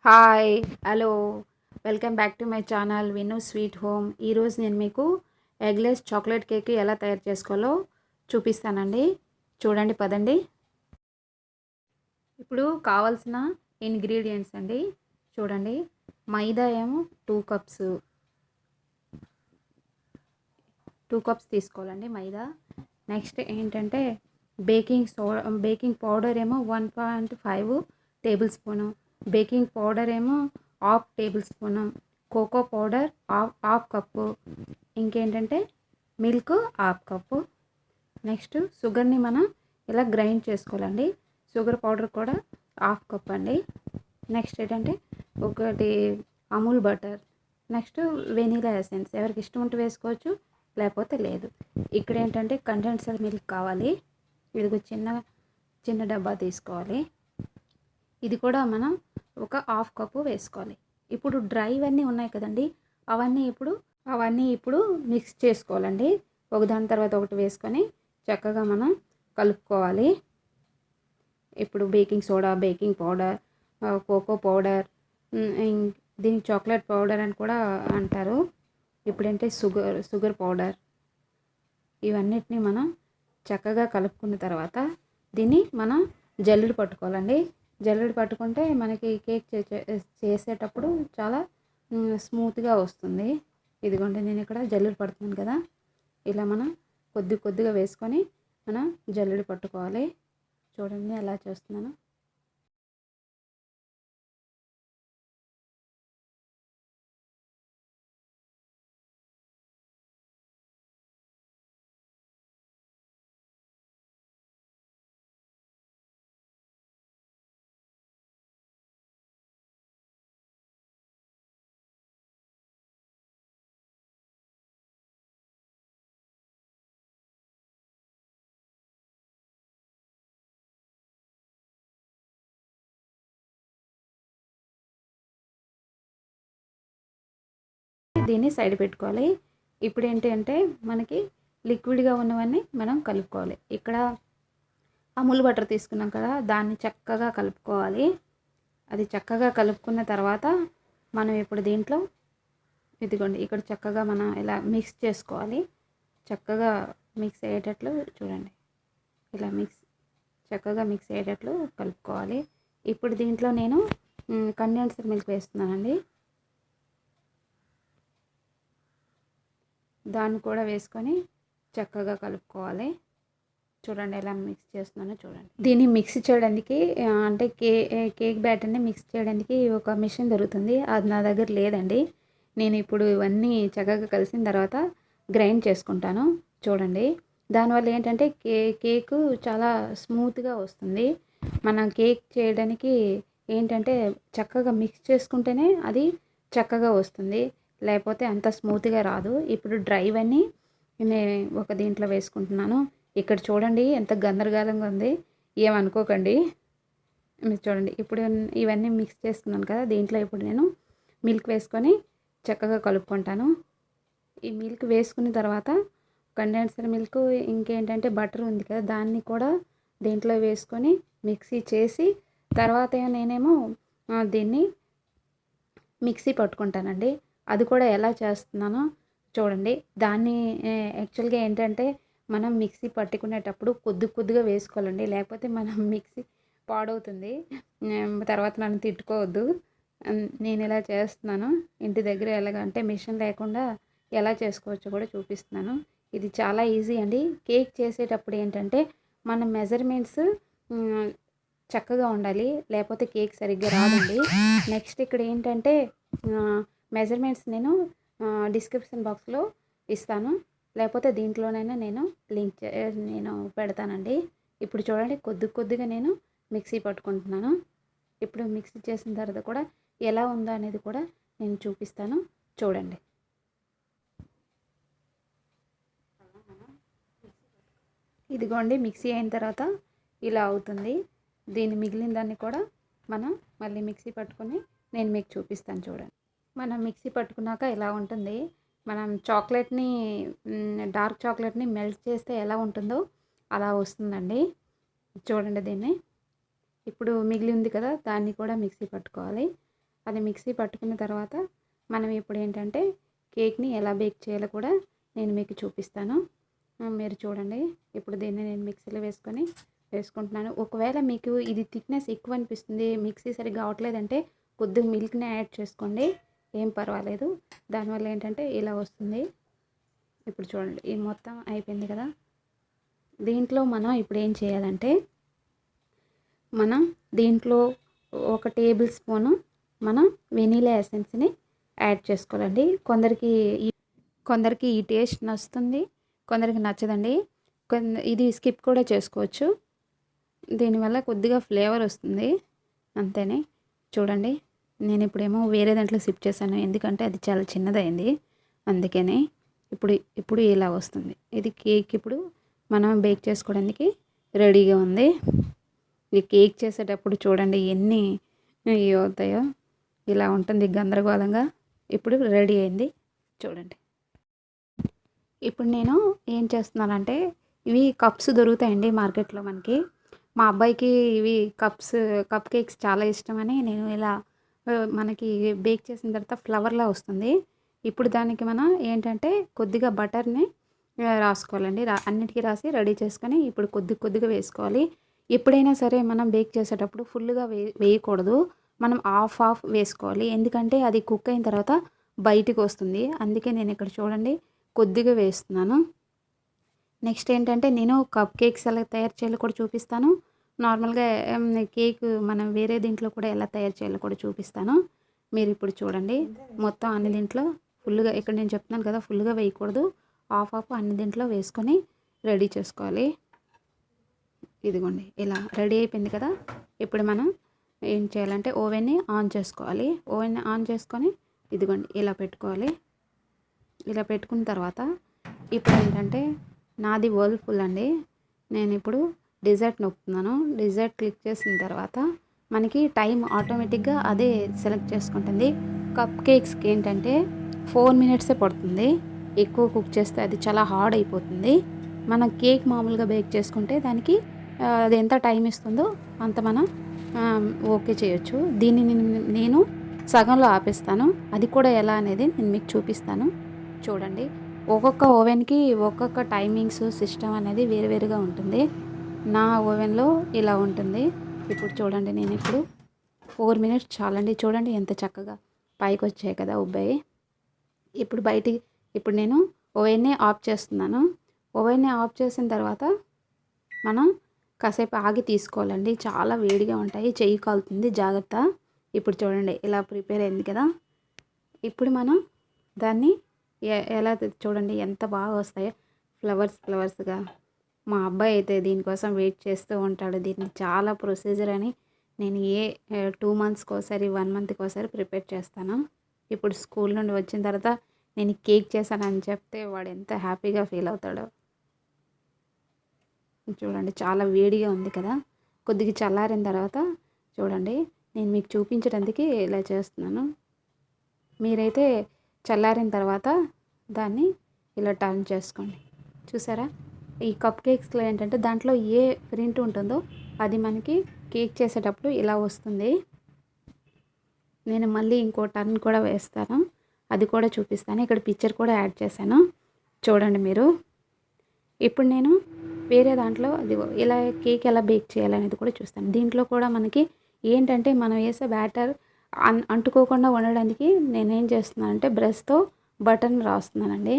Hi hello welcome back to my channel విను sweet home. ఈరోజు నేను మీకు ఎగ్లెస్ చాక్లెట్ కేక్ ఎలా తయారు చేసుకోవాలో చూపిస్తానండి. చూడండి పదండి. ఇప్పుడు కావాల్సిన ఇంగ్రీడియంట్స్ అండి. చూడండి, మైదా ఏమో 2 కప్స్ తీసుకోవాలండి మైదా. నెక్స్ట్ ఏంటంటే బేకింగ్ పౌడర్ ఏమో 1.5 టేబుల్ స్పూను, బేకింగ్ పౌడర్ ఏమో half tablespoon, cocoa powder half cup, ఇంకేంటంటే మిల్క్ హాఫ్ కప్పు. నెక్స్ట్ షుగర్ని మనం ఇలా గ్రైండ్ చేసుకోవాలండి. షుగర్ పౌడర్ కూడా హాఫ్ కప్ అండి. నెక్స్ట్ ఏంటంటే ఒకటి Amul butter, next vanilla essence, ఎవరికి ఇష్టం ఉంటే వేసుకోవచ్చు, లేకపోతే లేదు. ఇక్కడ ఏంటంటే కండెన్సర్ మిల్క్ కావాలి. ఇది చిన్న డబ్బా తీసుకోవాలి. ఇది కూడా మనం ఒక హాఫ్ కప్పు వేసుకోవాలి. ఇప్పుడు డ్రైవన్నీ ఉన్నాయి కదండి, అవన్నీ ఇప్పుడు మిక్స్ చేసుకోవాలండి. ఒకదాని తర్వాత ఒకటి వేసుకొని చక్కగా మనం కలుపుకోవాలి. ఇప్పుడు baking soda, baking powder, cocoa powder, దీనికి చాక్లెట్ పౌడర్ అని కూడా అంటారు. ఇప్పుడంటే షుగర్ పౌడర్, ఇవన్నిటిని మనం చక్కగా కలుపుకున్న తర్వాత దీన్ని మనం జల్లెడ పట్టుకోవాలండి. జల్లెడ పట్టుకుంటే మనకి కేక్ చేసేటప్పుడు చాలా స్మూత్గా వస్తుంది. ఇదిగోండి, నేను ఇక్కడ జల్లెడ పడుతున్నాను కదా, ఇలా మనం కొద్దిగా వేసుకొని మనం జల్లెడ పట్టుకోవాలి. చూడండి ఎలా చేస్తున్నాను. దీన్ని సైడ్ పెట్టుకోవాలి. ఇప్పుడు ఏంటంటే మనకి లిక్విడ్గా ఉన్నవన్నీ మనం కలుపుకోవాలి. ఇక్కడ అమూల్ బటర్ తీసుకున్నాం కదా, దాన్ని చక్కగా కలుపుకోవాలి. అది చక్కగా కలుపుకున్న తర్వాత మనం ఇప్పుడు దీంట్లో ఇదిగోండి, ఇక్కడ చక్కగా మనం ఇలా మిక్స్ చేసుకోవాలి. చక్కగా మిక్స్ అయ్యేటట్లు చూడండి, ఇలా చక్కగా మిక్స్ అయ్యేటట్లు కలుపుకోవాలి. ఇప్పుడు దీంట్లో నేను కండెన్సర్ మిల్క్ వేస్తున్నానండి. దాన్ని కూడా వేసుకొని చక్కగా కలుపుకోవాలి. చూడండి ఎలా మిక్స్ చేస్తున్నానో చూడండి. దీన్ని మిక్స్ చేయడానికి అంటే కేక్ బ్యాటర్ని మిక్స్ చేయడానికి ఒక మిషన్ దొరుకుతుంది. అది నా దగ్గర లేదండి. నేను ఇప్పుడు ఇవన్నీ చక్కగా కలిసిన తర్వాత గ్రైండ్ చేసుకుంటాను. చూడండి, దానివల్ల ఏంటంటే కేకు చాలా స్మూత్గా వస్తుంది. మనం కేక్ చేయడానికి ఏంటంటే చక్కగా మిక్స్ చేసుకుంటేనే అది చక్కగా వస్తుంది, లేకపోతే అంత స్మూత్గా రాదు. ఇప్పుడు డ్రైవన్నీ నేను ఒక దీంట్లో వేసుకుంటున్నాను. ఇక్కడ చూడండి ఎంత గందరగోళంగా ఉంది, ఏమనుకోకండి. మీరు చూడండి, ఇప్పుడు ఇవన్నీ మిక్స్ చేసుకున్నాను కదా, దీంట్లో ఇప్పుడు నేను మిల్క్ వేసుకొని చక్కగా కలుపుకుంటాను. ఈ మిల్క్ వేసుకున్న తర్వాత కండెన్సర్ మిల్క్, ఇంకేంటంటే బటర్ ఉంది కదా, దాన్ని కూడా దీంట్లో వేసుకొని మిక్సీ చేసి తర్వాత నేనేమో దీన్ని మిక్సీ పట్టుకుంటానండి. అది కూడా ఎలా చేస్తున్నానో చూడండి. దాన్ని యాక్చువల్గా ఏంటంటే మనం మిక్సీ పట్టుకునేటప్పుడు కొద్దిగా వేసుకోవాలండి, లేకపోతే మనం మిక్సీ పాడవుతుంది, తర్వాత మనం తిట్టుకోవద్దు. నేను ఇలా చేస్తున్నాను. ఇంటి దగ్గర ఎలాగంటే మిషన్ లేకుండా ఎలా చేసుకోవచ్చో కూడా చూపిస్తున్నాను. ఇది చాలా ఈజీ అండి. కేక్ చేసేటప్పుడు ఏంటంటే మన మెజర్మెంట్స్ చక్కగా ఉండాలి, లేకపోతే కేక్ సరిగ్గా రాదండి. నెక్స్ట్ ఇక్కడ ఏంటంటే మెజర్మెంట్స్ నేను డిస్క్రిప్షన్ బాక్స్లో ఇస్తాను, లేకపోతే దీంట్లోనైనా నేను నేను పెడతానండి. ఇప్పుడు చూడండి, కొద్దిగా నేను మిక్సీ పట్టుకుంటున్నాను. ఇప్పుడు మిక్సీ చేసిన తర్వాత కూడా ఎలా ఉందో అనేది కూడా నేను చూపిస్తాను, చూడండి. ఇదిగోండి, మిక్సీ అయిన తర్వాత ఇలా అవుతుంది. దీన్ని మిగిలిన దాన్ని కూడా మనం మళ్ళీ మిక్సీ పట్టుకొని నేను మీకు చూపిస్తాను, చూడండి. మనం మిక్సీ పట్టుకున్నాక ఇలా ఉంటుంది. మనం డార్క్ చాక్లెట్ని మెల్ట్ చేస్తే ఎలా ఉంటుందో అలా వస్తుందండి. చూడండి దీన్ని. ఇప్పుడు మిగిలి ఉంది కదా, దాన్ని కూడా మిక్సీ పట్టుకోవాలి. అది మిక్సీ పట్టుకున్న తర్వాత మనం ఇప్పుడు ఏంటంటే కేక్ని ఎలా బేక్ చేయాలో కూడా నేను మీకు చూపిస్తాను. మీరు చూడండి. ఇప్పుడు దీన్ని నేను మిక్సీలో వేసుకుంటున్నాను. ఒకవేళ మీకు ఇది థిక్నెస్ ఎక్కువ అనిపిస్తుంది, మిక్సీ సరిగ్గా అవ్వట్లేదంటే కొద్దిగా మిల్క్ని యాడ్ చేసుకోండి, ఏం పర్వాలేదు. దానివల్ల ఏంటంటే ఇలా వస్తుంది. ఇప్పుడు చూడండి, ఇది మొత్తం అయిపోయింది కదా. దీంట్లో మనం ఇప్పుడు ఏం చేయాలంటే మనం దీంట్లో 1 టేబుల్ స్పూను మనం వెనీలా ఎసెన్స్ని యాడ్ చేసుకోవాలండి. కొందరికి ఈ టేస్ట్ నచ్చుతుంది, కొందరికి నచ్చదండి. ఇది స్కిప్ కూడా చేసుకోవచ్చు. దీనివల్ల కొద్దిగా ఫ్లేవర్ వస్తుంది, అంతేనే. చూడండి, నేను ఇప్పుడేమో వేరే దాంట్లో సిప్ చేశాను, ఎందుకంటే అది చాలా చిన్నదైంది, అందుకనే. ఇప్పుడు ఇలా వస్తుంది. ఇది కేక్ ఇప్పుడు మనం బేక్ చేసుకోవడానికి రెడీగా ఉంది. ఈ కేక్ చేసేటప్పుడు చూడండి ఎన్ని అవుతాయో, ఇలా ఉంటుంది గందరగోళంగా. ఇప్పుడు రెడీ అయింది చూడండి. ఇప్పుడు నేను ఏం చేస్తున్నానంటే, ఇవి కప్స్ దొరుకుతాయండి మార్కెట్లో మనకి. మా అబ్బాయికి ఇవి కప్ కేక్స్ చాలా ఇష్టమని నేను ఇలా మనకి బేక్ చేసిన తర్వాత ఫ్లవర్లా వస్తుంది. ఇప్పుడు దానికి మనం ఏంటంటే కొద్దిగా బటర్ని రాసుకోవాలండి. అన్నిటికీ రాసి రెడీ చేసుకొని ఇప్పుడు కొద్దిగా వేసుకోవాలి. ఎప్పుడైనా సరే మనం బేక్ చేసేటప్పుడు ఫుల్గా వేయకూడదు, మనం హాఫ్ వేసుకోవాలి. ఎందుకంటే అది కుక్ అయిన తర్వాత బయటికి వస్తుంది. అందుకే నేను ఇక్కడ చూడండి కొద్దిగా వేస్తున్నాను. నెక్స్ట్ ఏంటంటే నేను కప్ కేక్స్ ఎలా తయారు చేయాలో కూడా చూపిస్తాను. నార్మల్గా కేక్ మనం వేరే దీంట్లో కూడా ఎలా తయారు చేయాలో కూడా చూపిస్తాను. మీరు ఇప్పుడు చూడండి, మొత్తం అన్ని దీంట్లో ఫుల్గా, ఇక్కడ నేను చెప్తున్నాను కదా ఫుల్గా వేయకూడదు, హాఫ్ అన్ని దీంట్లో వేసుకొని రెడీ చేసుకోవాలి. ఇదిగోండి ఇలా రెడీ అయిపోయింది కదా. ఇప్పుడు మనం ఏం చేయాలంటే ఓవెన్ని ఆన్ చేసుకోవాలి. ఓవెన్ని ఆన్ చేసుకొని ఇదిగోండి ఇలా పెట్టుకోవాలి. ఇలా పెట్టుకున్న తర్వాత ఇప్పుడు ఏంటంటే నాది వర్ల్‌పూల్ అండి. నేను ఇప్పుడు డిజర్ట్ నొక్కుతున్నాను. డిజర్ట్ క్లిక్ చేసిన తర్వాత మనకి టైం ఆటోమేటిక్గా అదే సెలెక్ట్ చేసుకుంటుంది. కప్ కేక్స్కి ఏంటంటే 4 మినిట్సే పడుతుంది. ఎక్కువ కుక్ చేస్తే అది చాలా హార్డ్ అయిపోతుంది. మనం కేక్ మామూలుగా బేక్ చేసుకుంటే దానికి అది ఎంత టైం ఇస్తుందో అంత మనం ఓకే చేయొచ్చు. దీన్ని నేను సగంలో ఆపేస్తాను. అది కూడా ఎలా అనేది నేను మీకు చూపిస్తాను. చూడండి, ఒక్కొక్క ఓవెన్కి ఒక్కొక్క టైమింగ్స్ సిస్టమ్ అనేది వేరువేరుగా ఉంటుంది. నా ఓవెన్లో ఇలా ఉంటుంది. ఇప్పుడు చూడండి, నేను ఇప్పుడు 4 మినిట్స్ చాలండి. చూడండి ఎంత చక్కగా పైకి వచ్చాయి కదా ఉబ్బాయి. ఇప్పుడు నేను ఓవెన్ని ఆఫ్ చేస్తున్నాను. ఓవెన్ని ఆఫ్ చేసిన తర్వాత మనం కాసేపు ఆగి తీసుకోవాలండి. చాలా వేడిగా ఉంటాయి, చెయ్యి కాలుతుంది, జాగ్రత్త. ఇప్పుడు చూడండి ఇలా ప్రిపేర్ అయింది కదా. ఇప్పుడు మనం దాన్ని ఎలా చూడండి ఎంత బాగా వస్తాయో ఫ్లవర్స్గా. మా అబ్బాయి అయితే దీనికోసం వెయిట్ చేస్తూ ఉంటాడు. దీన్ని చాలా ప్రొసీజర్ అని నేను 2 మంత్స్కి ఒకసారి 1 మంత్కి ఒకసారి ప్రిపేర్ చేస్తాను. ఇప్పుడు స్కూల్ నుండి వచ్చిన తర్వాత నేను కేక్ చేశానని చెప్తే వాడు ఎంత హ్యాపీగా ఫీల్ అవుతాడో. చూడండి చాలా వేడిగా ఉంది కదా. కొద్దిగా చల్లారిన తర్వాత చూడండి నేను మీకు చూపించడానికి ఇలా చేస్తున్నాను. మీరైతే చల్లారిన తర్వాత దాన్ని ఇలా టర్న్ చేసుకోండి. చూసారా, ఈ కప్ కేక్స్లో ఏంటంటే దాంట్లో ఏ ప్రింట్ ఉంటుందో అది మనకి కేక్ చేసేటప్పుడు ఇలా వస్తుంది. నేను మళ్ళీ ఇంకో టర్న్ కూడా వేస్తాను, అది కూడా చూపిస్తాను. ఇక్కడ పిక్చర్ కూడా యాడ్ చేశాను, చూడండి మీరు. ఇప్పుడు నేను వేరే దాంట్లో అది ఇలా కేక్ ఎలా బేక్ చేయాలనేది కూడా చూస్తాను. దీంట్లో కూడా మనకి ఏంటంటే మనం వేసే బ్యాటర్ అంటుకోకుండా ఉండడానికి నేనేం చేస్తున్నానంటే బ్రష్తో బటర్ని రాస్తున్నానండి.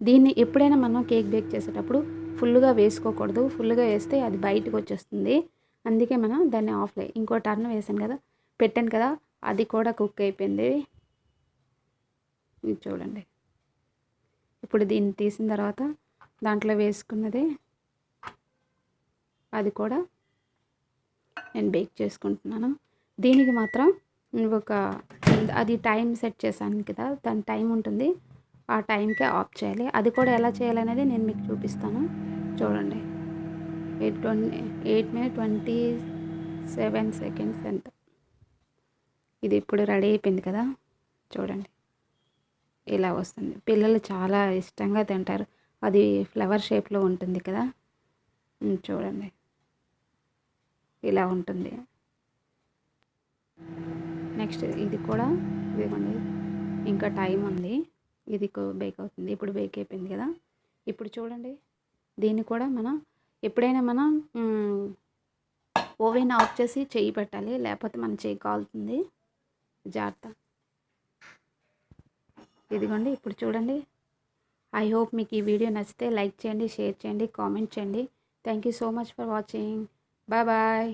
దీన్ని ఎప్పుడైనా మనం కేక్ బేక్ చేసేటప్పుడు ఫుల్గా వేసుకోకూడదు. ఫుల్గా వేస్తే అది బయటకు వచ్చేస్తుంది. అందుకే మనం దాన్ని ఆఫ్లో ఇంకో టర్న్ వేసాను కదా, పెట్టాను కదా, అది కూడా కుక్ అయిపోయింది. ఇది చూడండి. ఇప్పుడు దీన్ని తీసిన తర్వాత దాంట్లో వేసుకున్నది అది కూడా నేను బేక్ చేసుకుంటున్నాను. దీనికి మాత్రం అది టైం సెట్ చేశాను కదా, దాని టైం ఉంటుంది, ఆ టైంకే ఆఫ్ చేయాలి. అది కూడా ఎలా చేయాలనేది నేను మీకు చూపిస్తాను. చూడండి, 8 minutes 27 seconds ఎంత. ఇది ఇప్పుడు రెడీ అయిపోయింది కదా, చూడండి ఇలా వస్తుంది. పిల్లలు చాలా ఇష్టంగా తింటారు. అది ఫ్లవర్ షేప్లో ఉంటుంది కదా, చూడండి ఇలా ఉంటుంది. నెక్స్ట్ ఇది కూడా ఇదిగోండి, ఇంకా టైం ఉంది. ఇది బేక్ అవుతుంది. ఇప్పుడు బేక్ అయిపోయింది కదా. ఇప్పుడు చూడండి, దీన్ని కూడా మనం ఎప్పుడైనా మనం ఓవెన్ ఆఫ్ చేసి చెయ్యి పెట్టాలి, లేకపోతే మన చెయ్యి కాలుతుంది. జాగ్రత్త. ఇదిగోండి ఇప్పుడు చూడండి. ఐ హోప్ మీకు ఈ వీడియో నచ్చితే లైక్ చేయండి, షేర్ చేయండి, కామెంట్ చేయండి. Thank you so much for watching. Bye bye.